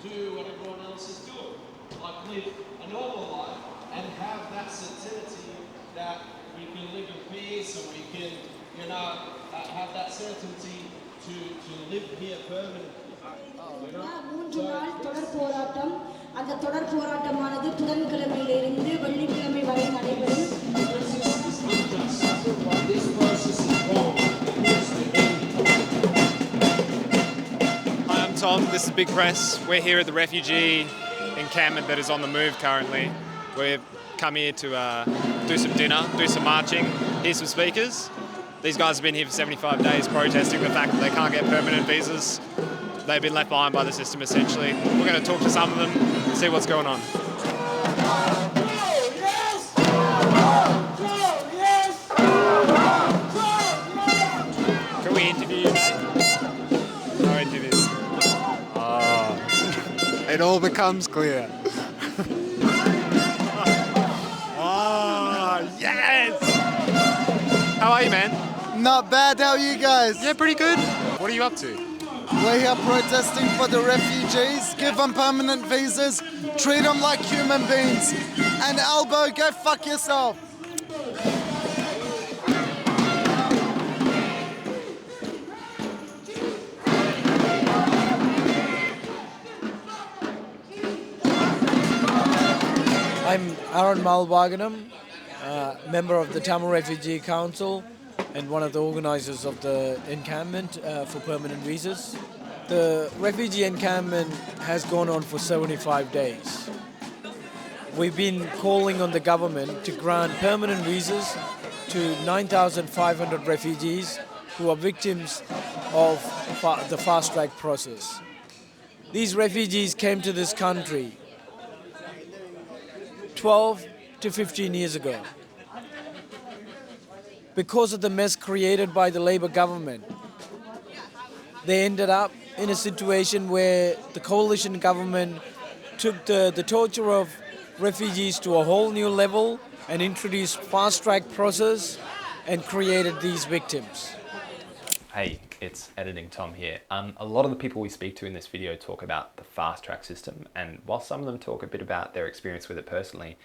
do what everyone else is doing, like live a normal life and have that certainty that we can live in peace and we can, have that certainty to live here permanently. மூன்று நாள் தொடர் போராட்டம். அந்த தொடர் போராட்டமானது புதன்கிழமையிலிருந்து வெள்ளிக்கிழமை வரை நடைபெறும். Hi, I'm Tom. This is Big Press. We're here at the Refugee Encampment that is on the move currently. We've come here to do some dinner, do some marching, hear some speakers. These guys have been here for 75 days protesting the fact that they can't get permanent visas. They've been left behind by the system essentially. We're going to talk to some of them and see what's going on. Can we interview you, mate? No interviews. It all becomes clear. Yes! How are you, man? Not bad, how are you guys? Yeah, pretty good. What are you up to? We're here protesting for the refugees, give them permanent visas, treat them like human beings. And Albo, go fuck yourself. I'm Aaron Malwaganam, member of the Tamil Refugee Council and one of the organisers of the encampment for permanent visas. The refugee encampment has gone on for 75 days. We've been calling on the government to grant permanent visas to 9,500 refugees who are victims of the fast-track process. These refugees came to this country 12 to 15 years ago. Because of the mess created by the Labor government, they ended up in a situation where the coalition government took the torture of refugees to a whole new level and introduced fast-track process and created these victims. Hey, it's Editing Tom here. A lot of the people we speak to in this video talk about the fast-track system, and while some of them talk a bit about their experience with it personally,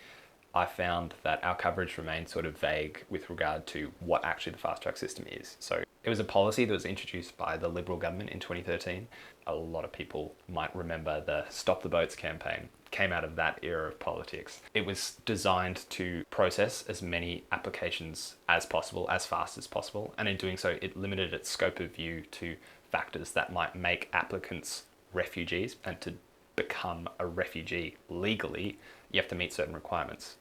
I found that our coverage remained sort of vague with regard to what actually the fast-track system is. So it was a policy that was introduced by the Liberal government in 2013. A lot of people might remember the Stop the Boats campaign came out of that era of politics. It was designed to process as many applications as possible, as fast as possible, and in doing so it limited its scope of view to factors that might make applicants refugees, and to become a refugee legally you have to meet certain requirements.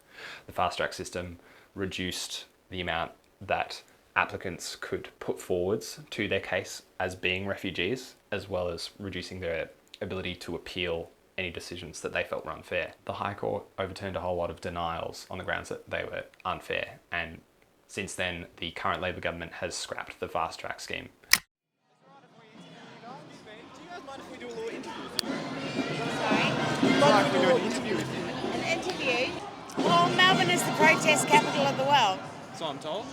The fast-track system reduced the amount that applicants could put forwards to their case as being refugees, as well as reducing their ability to appeal any decisions that they felt were unfair. The High Court overturned a whole lot of denials on the grounds that they were unfair, and since then the current Labor government has scrapped the fast-track scheme. Do you guys mind if we do a little interview with you? Sorry? Mind if we do an interview with you? An interview? Well, Melbourne is the protest capital of the world. So I'm told.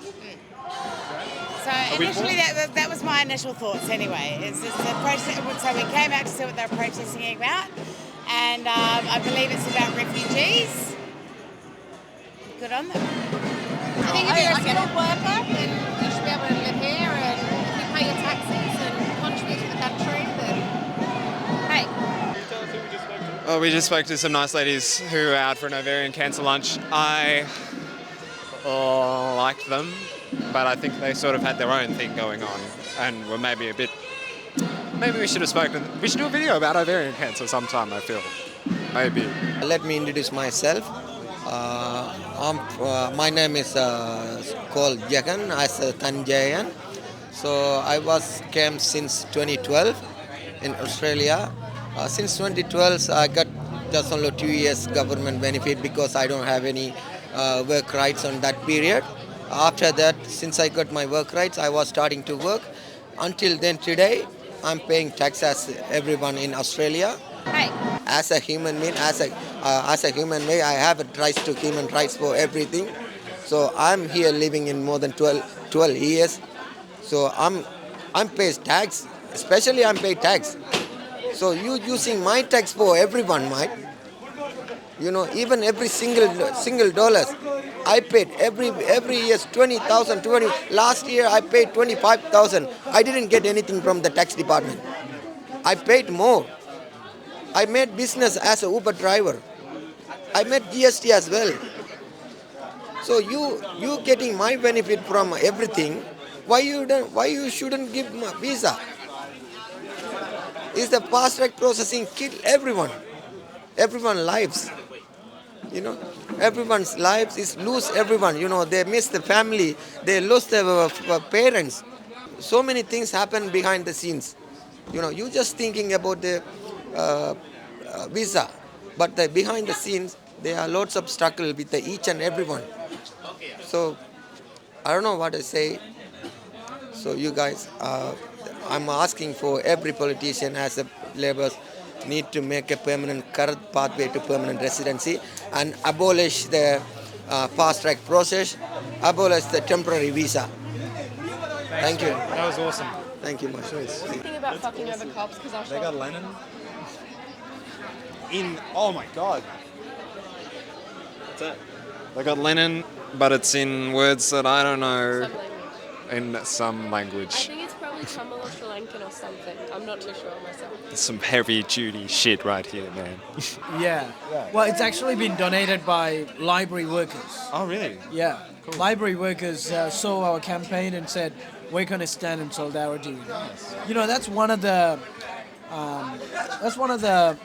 So initially that was my initial thoughts anyway. It's a protest, so we came out to see what they were protesting about, and I believe it's about refugees. Good on them. I think if you're a skilled worker, then you should be able to live here, and if you pay your taxes and contribute to the country, then hey. Can you tell us who we just spoke to? Oh, we just spoke to some nice ladies who are out for an ovarian cancer lunch. I liked them, but I think they sort of had their own thing going on and were maybe a bit... Maybe we should have spoken... We should do a video about ovarian cancer sometime, I feel. Maybe. Let me introduce myself. My name is called Jagan, as Tanjayan. So I came since 2012 in Australia. Since 2012, I got just only 2 years government benefit because I don't have any work rights on that period. After that, since I got my work rights, I was starting to work. Until then, today, I'm paying tax as everyone in Australia. Hey. As a human being, I have a rights to human rights for everything. So I'm here living in more than 12 years. So I'm paid tax, especially I'm paid tax. So you using my tax for everyone, mate. You know, even every single dollars, I paid every year 20,000, 20. Last year I paid 25,000. I didn't get anything from the tax department. I paid more. I made business as a Uber driver. I made GST as well. So you getting my benefit from everything. Why you shouldn't give my visa? Is the fast track processing kill everyone? Everyone's lives. You know, everyone's lives is lose everyone. You know, they miss the family, they lose their parents. So many things happen behind the scenes. You know, you just thinking about the visa, but behind the scenes there are lots of struggle with each and everyone. So I don't know what to say. So you guys, I'm asking for every politician as a Labour need to make a permanent current pathway to permanent residency and abolish the fast track process, abolish the temporary visa. Thank you. That was awesome. Thank you much. Thinking about fucking over cops because I'll They got Lennon in. Oh my god. What's that? They got Lennon, but it's in words that I don't know. In some I language. think it's probably Tamil or Sri Lankan or something. I'm not too sure myself. There's some heavy duty shit right here, man. Yeah. Well, it's actually been donated by library workers. Oh really? Yeah. Library workers saw our campaign and said, we're going to stand in solidarity with you. You know, that's one of the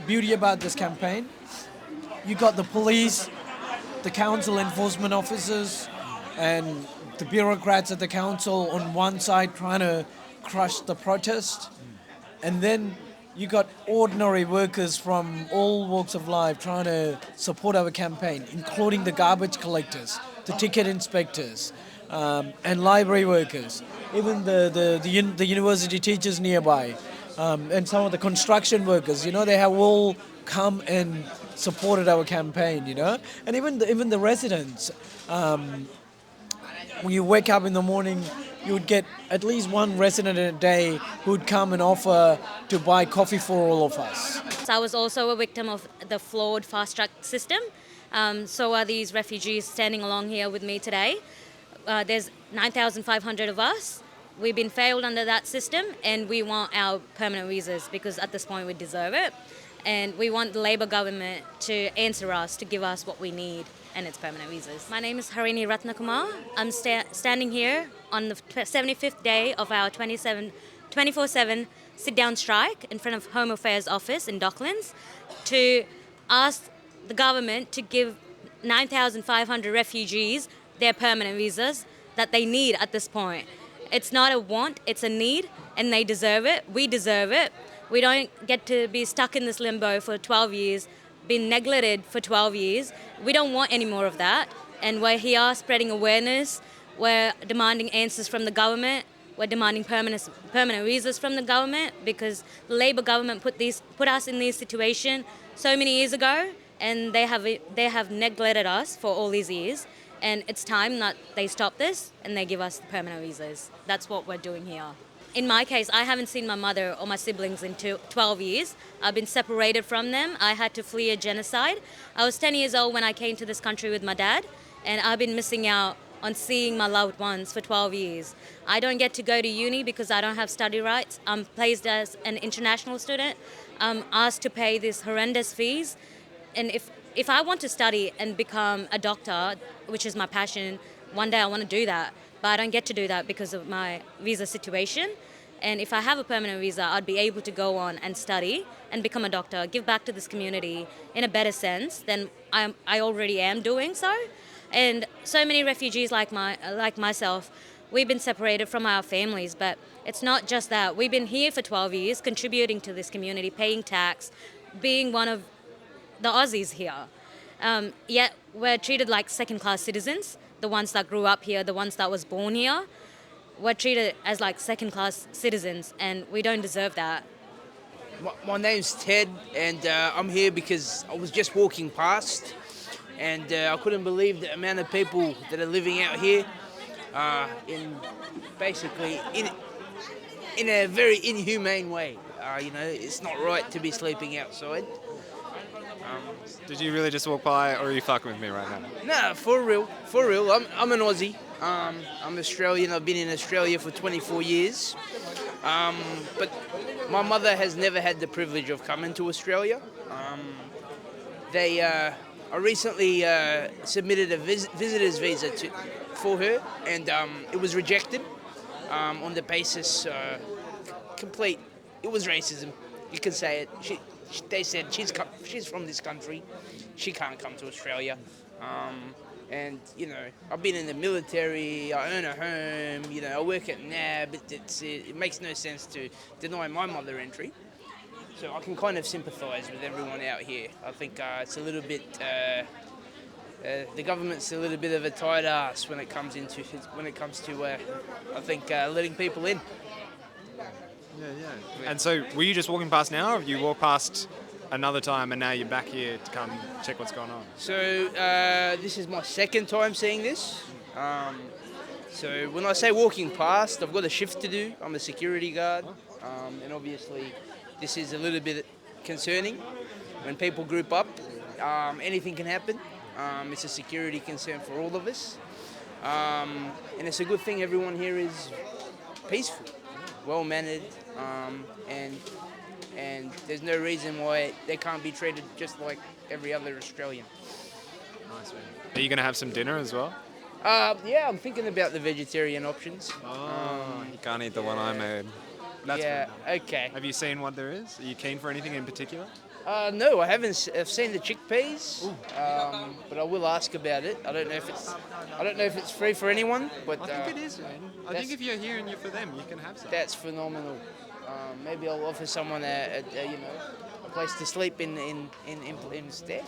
beauty about this campaign. You got the police, the council enforcement officers, and the bureaucrats at the council on one side trying to crush the protest. And then you got ordinary workers from all walks of life trying to support our campaign, including the garbage collectors, the ticket inspectors, and library workers, even the university teachers nearby, and some of the construction workers. You know, they have all come and supported our campaign. You know, and even the residents. When you wake up in the morning, you would get at least one resident a day who would come and offer to buy coffee for all of us. I was also a victim of the flawed fast track system. So are these refugees standing along here with me today. There's 9,500 of us. We've been failed under that system and we want our permanent visas because at this point we deserve it. And we want the Labor government to answer us, to give us what we need, and it's permanent visas. My name is Harini Ratnakumar. I'm standing here on the 75th day of our 24/7 sit-down strike in front of Home Affairs office in Docklands to ask the government to give 9,500 refugees their permanent visas that they need at this point. It's not a want, it's a need, and they deserve it. We deserve it. We don't get to be stuck in this limbo for 12 years, been neglected for 12 years. We don't want any more of that. And we're here spreading awareness. We're demanding answers from the government. We're demanding permanent visas from the government because the Labor government put us in this situation so many years ago, and they have neglected us for all these years. And it's time that they stop this and they give us the permanent visas. That's what we're doing here. In my case, I haven't seen my mother or my siblings in 12 years. I've been separated from them. I had to flee a genocide. I was 10 years old when I came to this country with my dad, and I've been missing out on seeing my loved ones for 12 years. I don't get to go to uni because I don't have study rights. I'm placed as an international student. I'm asked to pay these horrendous fees. And if I want to study and become a doctor, which is my passion, one day I want to do that. But I don't get to do that because of my visa situation. And if I have a permanent visa, I'd be able to go on and study and become a doctor, give back to this community in a better sense than I already am doing so. And so many refugees like myself, we've been separated from our families, but it's not just that. We've been here for 12 years, contributing to this community, paying tax, being one of the Aussies here. Yet we're treated like second-class citizens. The ones that grew up here, the ones that was born here, we're treated as like second-class citizens, and we don't deserve that. My name's Ted, and I'm here because I was just walking past, and I couldn't believe the amount of people that are living out here in a very inhumane way. it's not right to be sleeping outside. Did you really just walk by, or are you fucking with me right now? No, for real. I'm an Aussie. I'm Australian. I've been in Australia for 24 years. But my mother has never had the privilege of coming to Australia. I recently submitted a visitor's visa for her, and it was rejected on the basis it was racism. You can say it. They said she's from this country, she can't come to Australia. And I've been in the military, I own a home, I work at NAB. It makes no sense to deny my mother entry. So I can kind of sympathise with everyone out here. I think it's a little bit, the government's a little bit of a tight ass when it comes to I think letting people in. Yeah. And so, were you just walking past now, or have you walked past another time and now you're back here to come check what's going on? So this is my second time seeing this. So when I say walking past, I've got a shift to do. I'm a security guard, and obviously this is a little bit concerning. When people group up, anything can happen. It's a security concern for all of us, and it's a good thing everyone here is peaceful, well-mannered, and there's no reason why they can't be treated just like every other Australian. Nice, man. Are you going to have some dinner as well? Yeah, I'm thinking about the vegetarian options. You can't eat the one I made. That's yeah, fair enough. okay. Have you seen what there is? Are you keen for anything in particular? No, I haven't. I've seen the chickpeas, but I will ask about it. I don't know if it's free for anyone, but I think it is, man. I think if you're here and you're for them, you can have some. That's phenomenal. Maybe I'll offer someone a place to sleep in instead.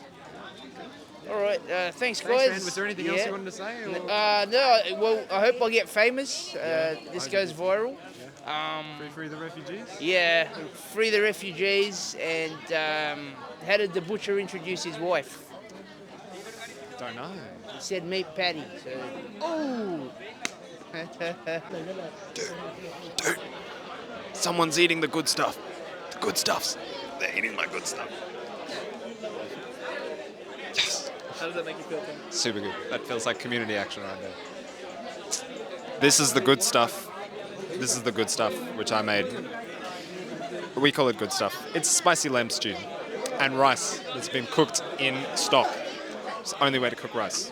All right, thanks guys. Thanks, man. Was there anything else you wanted to say? Or? No, well, I hope I get famous. This goes viral. Free the refugees? Yeah, free the refugees. And how did the butcher introduce his wife? Don't know. He said meat patty. So. Oh! Dude, someone's eating the good stuff. The good stuffs. They're eating my good stuff. Yes. How does that make you feel, Tim? Super good. That feels like community action right there. This is the good stuff. This is the good stuff, which I made. We call it good stuff. It's spicy lamb stew and rice that's been cooked in stock. It's the only way to cook rice.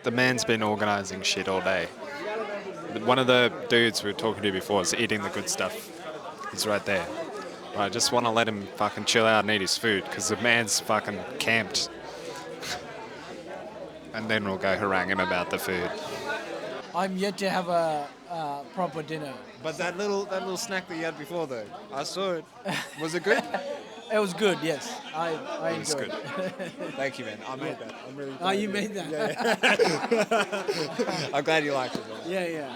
The man's been organising shit all day. One of the dudes we were talking to before is eating the good stuff. He's right there. I just want to let him fucking chill out and eat his food because the man's fucking camped. And then we'll go haranguing about the food. I'm yet to have a proper dinner. But that little snack that you had before, though, I saw it. Was it good? It was good, yes. I enjoyed it. Thank you, man. I made that. I'm really glad. Oh, you made that? Yeah. I'm glad you liked it, man. Yeah.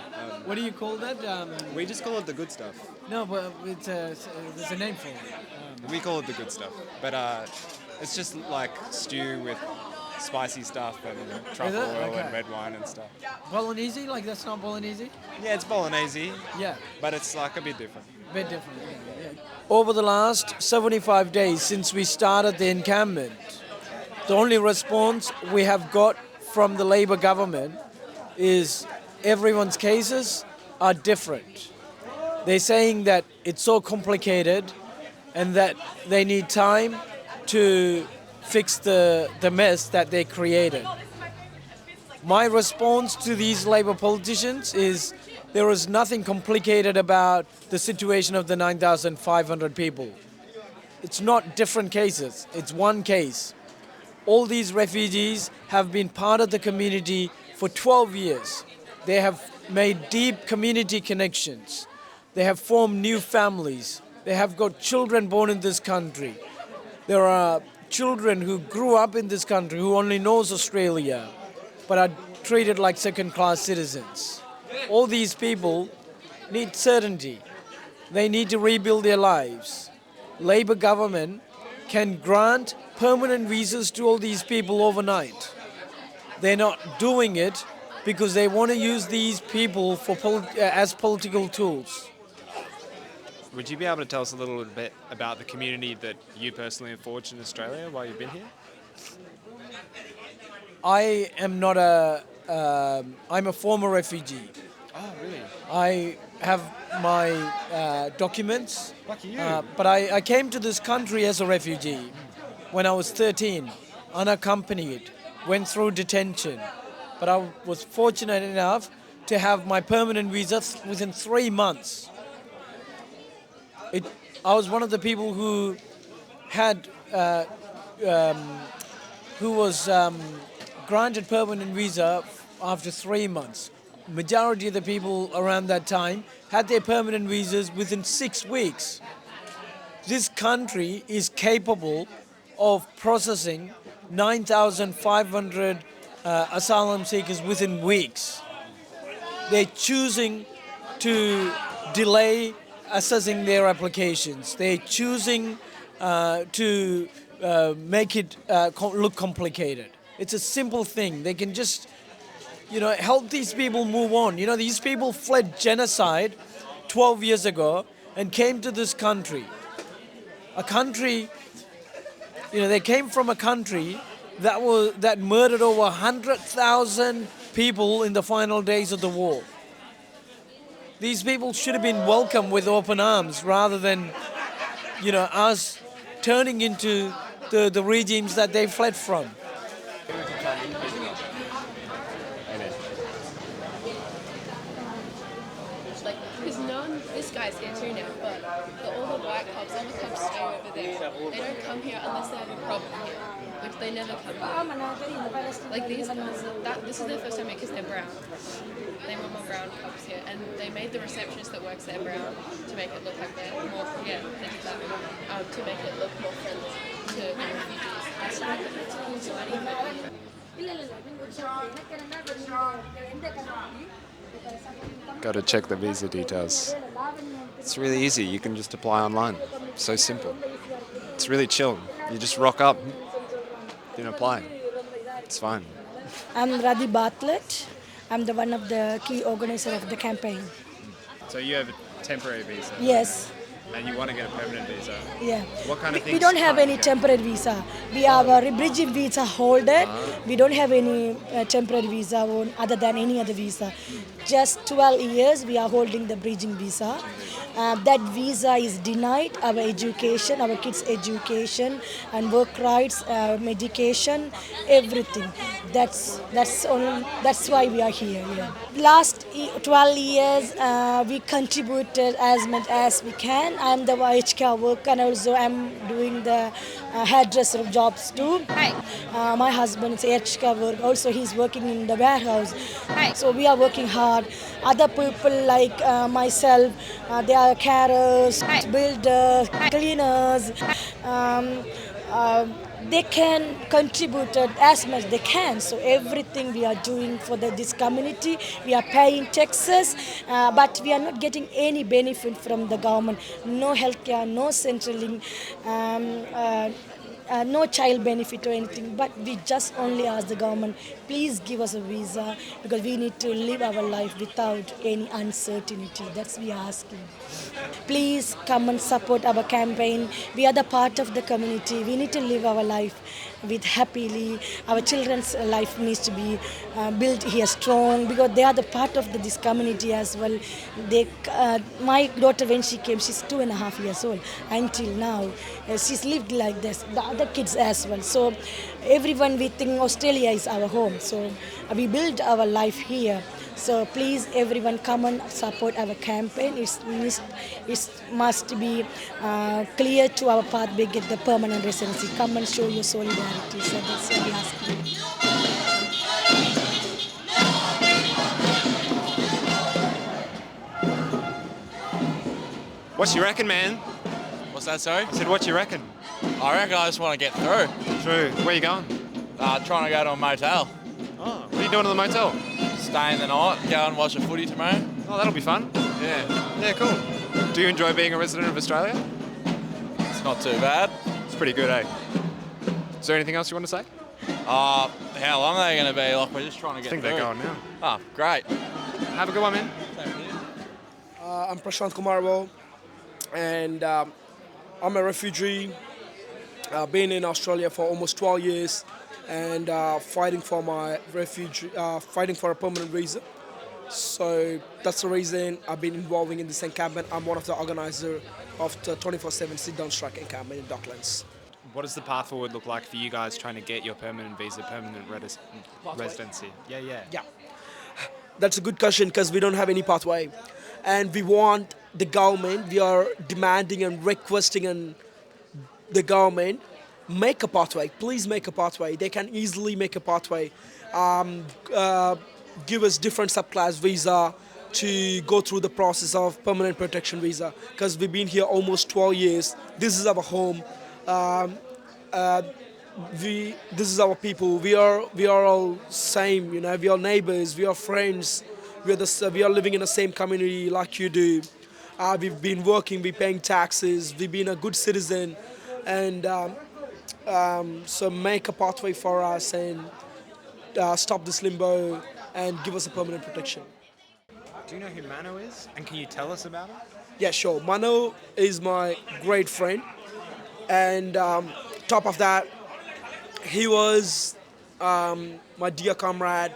What do you call that? We just call it the good stuff. No, but there's a name for it. We call it the good stuff. But it's just like stew with spicy stuff and truffle oil and red wine and stuff. Bolognese? Like that's not Bolognese? Yeah, it's Bolognese. Yeah. But it's like a bit different. Yeah. Over the last 75 days since we started the encampment, the only response we have got from the Labor government is everyone's cases are different. They're saying that it's so complicated and that they need time to fix the mess that they created. My response to these Labor politicians is there is nothing complicated about the situation of the 9,500 people. It's not different cases, it's one case. All these refugees have been part of the community for 12 years. They have made deep community connections. They have formed new families. They have got children born in this country. There are children who grew up in this country who only knows Australia, but are treated like second-class citizens. All these people need certainty. They need to rebuild their lives. Labor government can grant permanent visas to all these people overnight. They're not doing it because they want to use these people for as political tools. Would you be able to tell us a little bit about the community that you personally have forged in Australia while you've been here? I am not a. I'm a former refugee. Oh, really? I have my documents. Lucky you. But I came to this country as a refugee when I was 13, unaccompanied, went through detention. But I was fortunate enough to have my permanent visa within 3 months. I was one of the people who had, who was granted permanent visa after 3 months. Majority of the people around that time had their permanent visas within 6 weeks. This country is capable of processing 9,500 asylum seekers within weeks. They're choosing to delay assessing their applications. They're choosing to make it look complicated. It's a simple thing. They can just, help these people move on. These people fled genocide 12 years ago and came to this country. A country, they came from a country that murdered over 100,000 people in the final days of the war. These people should have been welcomed with open arms rather than, us turning into the regimes that they fled from. This guy's here too now, but all the white cops, all the cops stay over there. They don't come here unless they have a problem here, which they never come here. Like these guys, this is their first time here because they're brown. They want more brown cops here, and they made the receptionist that works there brown to make it look like they're more, they did that, to make it look more friendly to the refugees. That's not Got to check the visa details. It's really easy. You can just apply online. So simple. It's really chill. You just rock up, then apply. It's fine. I'm Radhi Bartlett. I'm the one of the key organizer of the campaign. So you have a temporary visa? Yes. And you want to get a permanent visa? Yeah. What kind of things? We don't have any temporary visa. We are a refugee visa holder. We don't have any temporary visa other than any other visa. Just 12 years we are holding the bridging visa. That visa is denied our education, our kids' education and work rights, medication, everything. That's why we are here. Yeah. Last 12 years we contributed as much as we can. I'm the HK worker and also I'm doing the hairdresser jobs too. My husband is HK worker. Also he's working in the warehouse. So we are working hard. Other people like myself, they are carers, builders, cleaners. They can contribute as much they can. So everything we are doing for this community, we are paying taxes, but we are not getting any benefit from the government. No healthcare, no centraling, no child benefit or anything. But we just only ask the government, please give us a visa because we need to live our life without any uncertainty. That's what we are asking. Please come and support our campaign. We are the part of the community. We need to live our life with happily. Our children's life needs to be built here strong because they are the part of this community as well. My daughter, when she came, she's 2.5 years old. Until now, she's lived like this. The other kids as well. So everyone, we think Australia is our home. So we build our life here. So please, everyone, come and support our campaign. It must be clear to our pathway get the permanent residency. Come and show your solidarity. So that's what we ask you. What you reckon, man? What's that, sorry? I said, what you reckon? I reckon I just want to get through. True. Where you going? Trying to go to a motel. Oh, what are you doing at the motel? Staying the night, go and watch a footy tomorrow. Oh, that'll be fun. Yeah. Yeah, cool. Do you enjoy being a resident of Australia? It's not too bad. It's pretty good, eh? Is there anything else you want to say? How long are they going to be? Like, we're just trying to get I think through. they're going now. Oh, great. Have a good one, man. I'm Prashant Kumarwal. and I'm a refugee. Been in Australia for almost 12 years, and fighting for my fighting for a permanent visa. So that's the reason I've been involving in this encampment. I'm one of the organizers of the 24/7 sit-down strike encampment in Docklands. What does the path forward look like for you guys trying to get your permanent visa, residency? Yeah. Yeah, that's a good question because we don't have any pathway, and we want the government. We are demanding and requesting and the government make a pathway. Please make a pathway. They can easily make a pathway. Um, uh, Give us different subclass visa to go through the process of permanent protection visa because we've been here almost 12 years. This is our home. Um, uh, this is our people. We are all same. We are neighbors. We are friends. We are living in the same community like you do. We've been working. We're paying taxes. We've been a good citizen, and so make a pathway for us and stop this limbo and give us a permanent protection. Do you know who Mano is? And can you tell us about him? Yeah, sure. Mano is my great friend, and top of that, he was my dear comrade.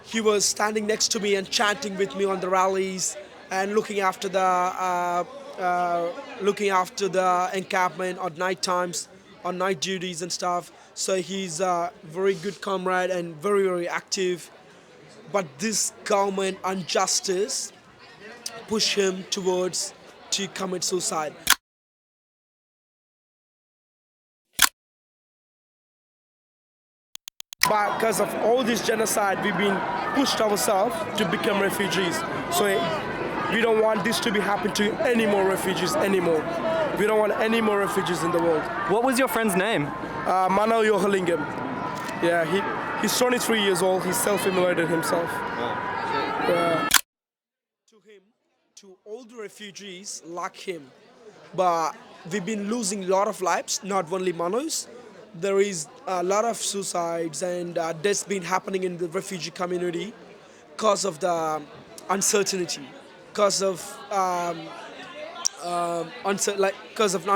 He was standing next to me and chanting with me on the rallies and looking after the encampment at night times, on night duties and stuff. So he's a very good comrade and very, very active. But this government injustice push him towards to commit suicide. But because of all this genocide, we've been pushed ourselves to become refugees. So we don't want this to be happen to any more refugees anymore. We don't want any more refugees in the world. What was your friend's name? Mano Yohalingam. Yeah, he's 23 years old. He self-immolated himself. Yeah. To all the refugees like him, but we've been losing a lot of lives, not only Manos. There is a lot of suicides and deaths been happening in the refugee community because of the uncertainty, because of uncertainty, because of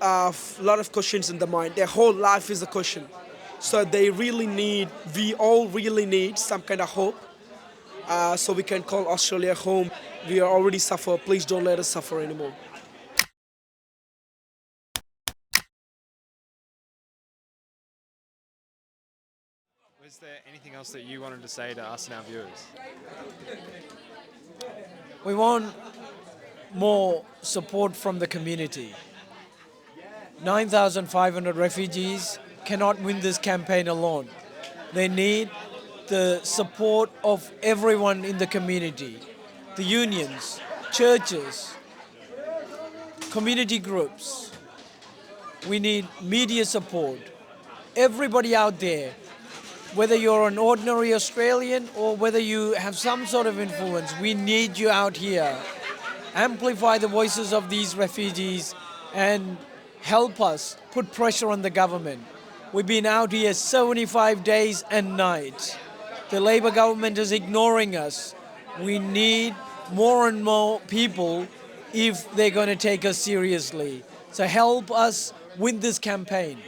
a lot of questions in the mind. Their whole life is a question. So we all really need some kind of hope so we can call Australia home. We are already suffer. Please don't let us suffer anymore. Was there anything else that you wanted to say to us and our viewers? We want more support from the community. 9,500 refugees cannot win this campaign alone. They need the support of everyone in the community, the unions, churches, community groups. We need media support. Everybody out there, whether you're an ordinary Australian or whether you have some sort of influence, we need you out here. Amplify the voices of these refugees and help us put pressure on the government. We've been out here 75 days and nights. The Labor government is ignoring us. We need more and more people if they're going to take us seriously. So help us win this campaign.